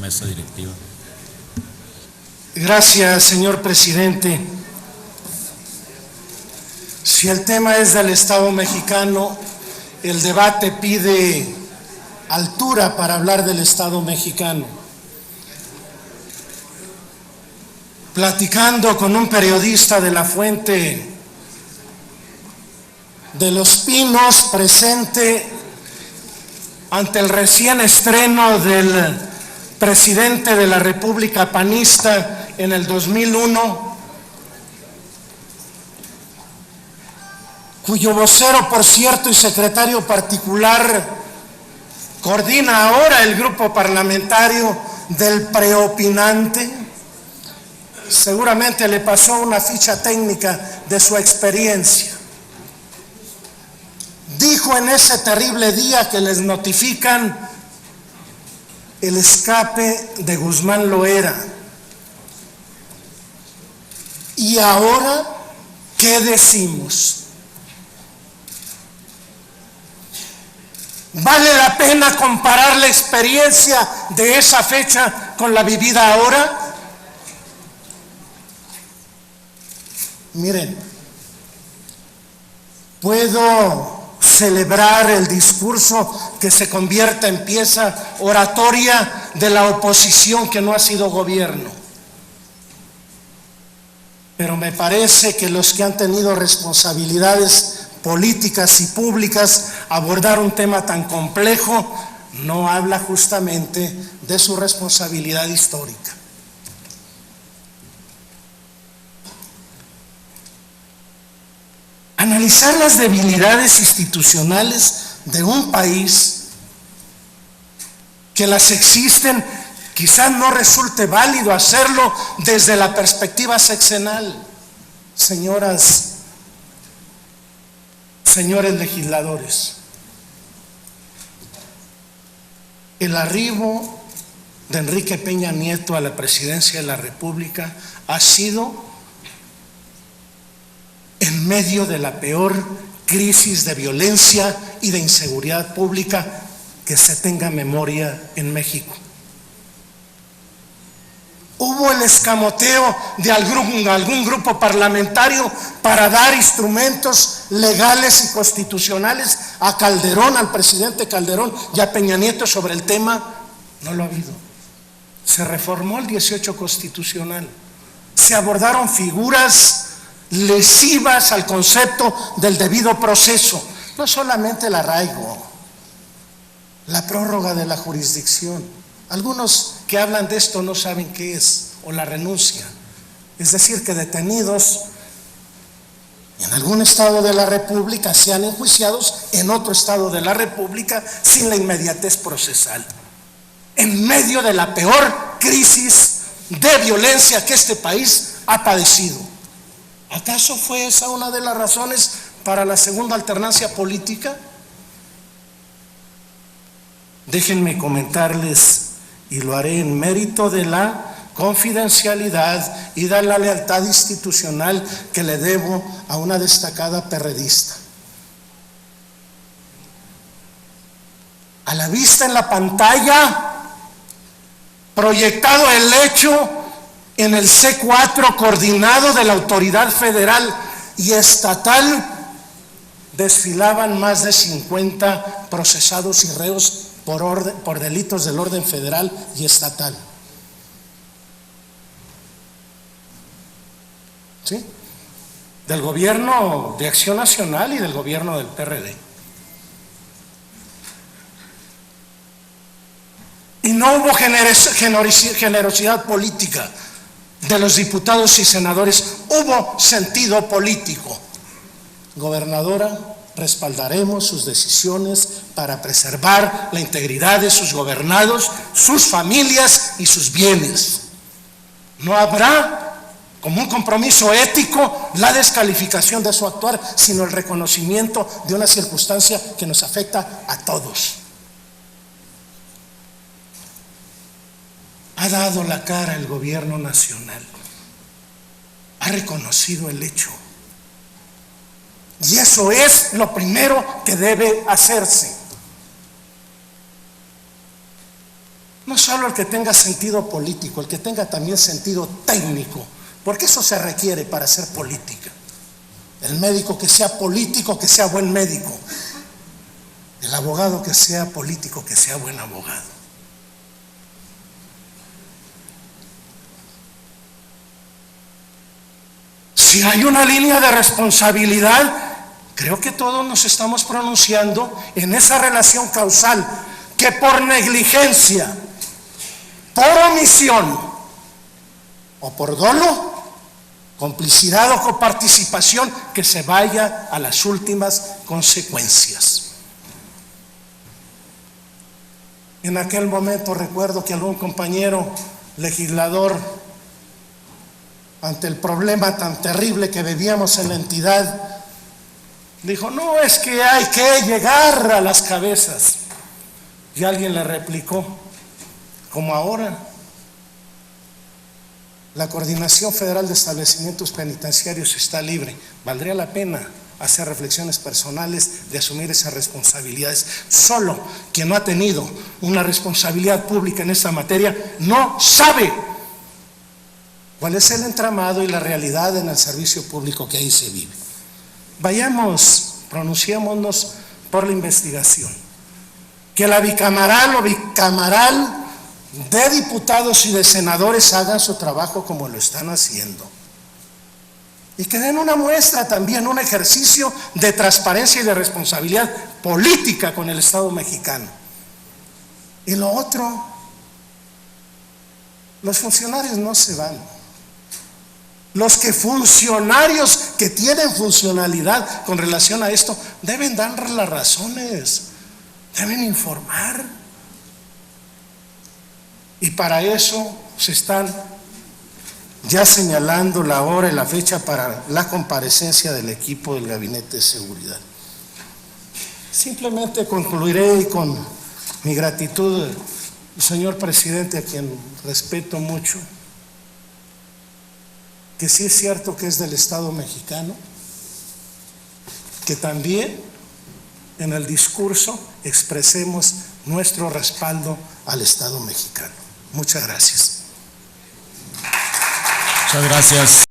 mesa directiva. Gracias, señor presidente. Si el tema es del Estado mexicano, el debate pide altura para hablar del Estado mexicano. Platicando con un periodista de la Fuente de Los Pinos, presente ante el recién estreno del presidente de la República panista en el 2001, cuyo vocero, por cierto, y secretario particular, coordina ahora el grupo parlamentario del preopinante. Seguramente le pasó una ficha técnica de su experiencia. Dijo en ese terrible día que les notifican el escape de Guzmán Loera: ¿y ahora qué decimos? ¿Vale la pena comparar la experiencia de esa fecha con la vivida ahora? Miren, puedo celebrar el discurso que se convierta en pieza oratoria de la oposición que no ha sido gobierno, pero me parece que los que han tenido responsabilidades políticas y públicas, abordar un tema tan complejo no habla justamente de su responsabilidad histórica. Analizar las debilidades institucionales de un país, que las existen, quizás no resulte válido hacerlo desde la perspectiva sexenal. Señoras, señores legisladores, el arribo de Enrique Peña Nieto a la presidencia de la República ha sido en medio de la peor crisis de violencia y de inseguridad pública que se tenga memoria en México. Hubo el escamoteo de algún grupo parlamentario para dar instrumentos legales y constitucionales a Calderón, al presidente Calderón y a Peña Nieto sobre el tema. No lo ha habido. Se reformó el 18 constitucional. Se abordaron figuras lesivas al concepto del debido proceso, no solamente el arraigo, la prórroga de la jurisdicción. Algunos que hablan de esto no saben qué es, o la renuncia, es decir, que detenidos en algún estado de la República sean enjuiciados en otro estado de la República sin la inmediatez procesal, en medio de la peor crisis de violencia que este país ha padecido. ¿Acaso fue esa una de las razones para la segunda alternancia política? Déjenme comentarles, y lo haré en mérito de la confidencialidad y de la lealtad institucional que le debo a una destacada perredista. A la vista en la pantalla, proyectado el hecho en el C4 coordinado de la autoridad federal y estatal, desfilaban más de 50 procesados y reos por delitos del orden federal y estatal. ¿Sí? Del gobierno de Acción Nacional y del gobierno del PRD. Y no hubo generosidad política de los diputados y senadores, hubo sentido político. Gobernadora, respaldaremos sus decisiones para preservar la integridad de sus gobernados, sus familias y sus bienes. No habrá, como un compromiso ético, la descalificación de su actuar, sino el reconocimiento de una circunstancia que nos afecta a todos. Ha dado la cara el gobierno nacional, ha reconocido el hecho, y eso es lo primero que debe hacerse. No solo el que tenga sentido político, el que tenga también sentido técnico, porque eso se requiere para hacer política. El médico que sea político, que sea buen médico. El abogado que sea político, que sea buen abogado. Si hay una línea de responsabilidad, creo que todos nos estamos pronunciando en esa relación causal, que por negligencia, por omisión o por dolo, complicidad o coparticipación, que se vaya a las últimas consecuencias. En aquel momento recuerdo que algún compañero legislador, ante el problema tan terrible que vivíamos en la entidad, dijo: no, es que hay que llegar a las cabezas. Y alguien le replicó: como ahora la Coordinación Federal de Establecimientos Penitenciarios está libre, valdría la pena hacer reflexiones personales de asumir esas responsabilidades. Solo quien no ha tenido una responsabilidad pública en esta materia no sabe cuál es el entramado y la realidad en el servicio público que ahí se vive. Vayamos, pronunciémonos por la investigación, que la bicameral o bicamaral de diputados y de senadores hagan su trabajo como lo están haciendo, y que den una muestra también, un ejercicio de transparencia y de responsabilidad política con el Estado mexicano. Y lo otro, los funcionarios no se van. Los funcionarios que tienen funcionalidad con relación a esto deben dar las razones, deben informar. Y para eso se están ya señalando la hora y la fecha para la comparecencia del equipo del Gabinete de Seguridad. Simplemente concluiré y con mi gratitud, señor presidente, a quien respeto mucho, que sí es cierto que es del Estado mexicano, que también en el discurso expresemos nuestro respaldo al Estado mexicano. Muchas gracias. Muchas gracias.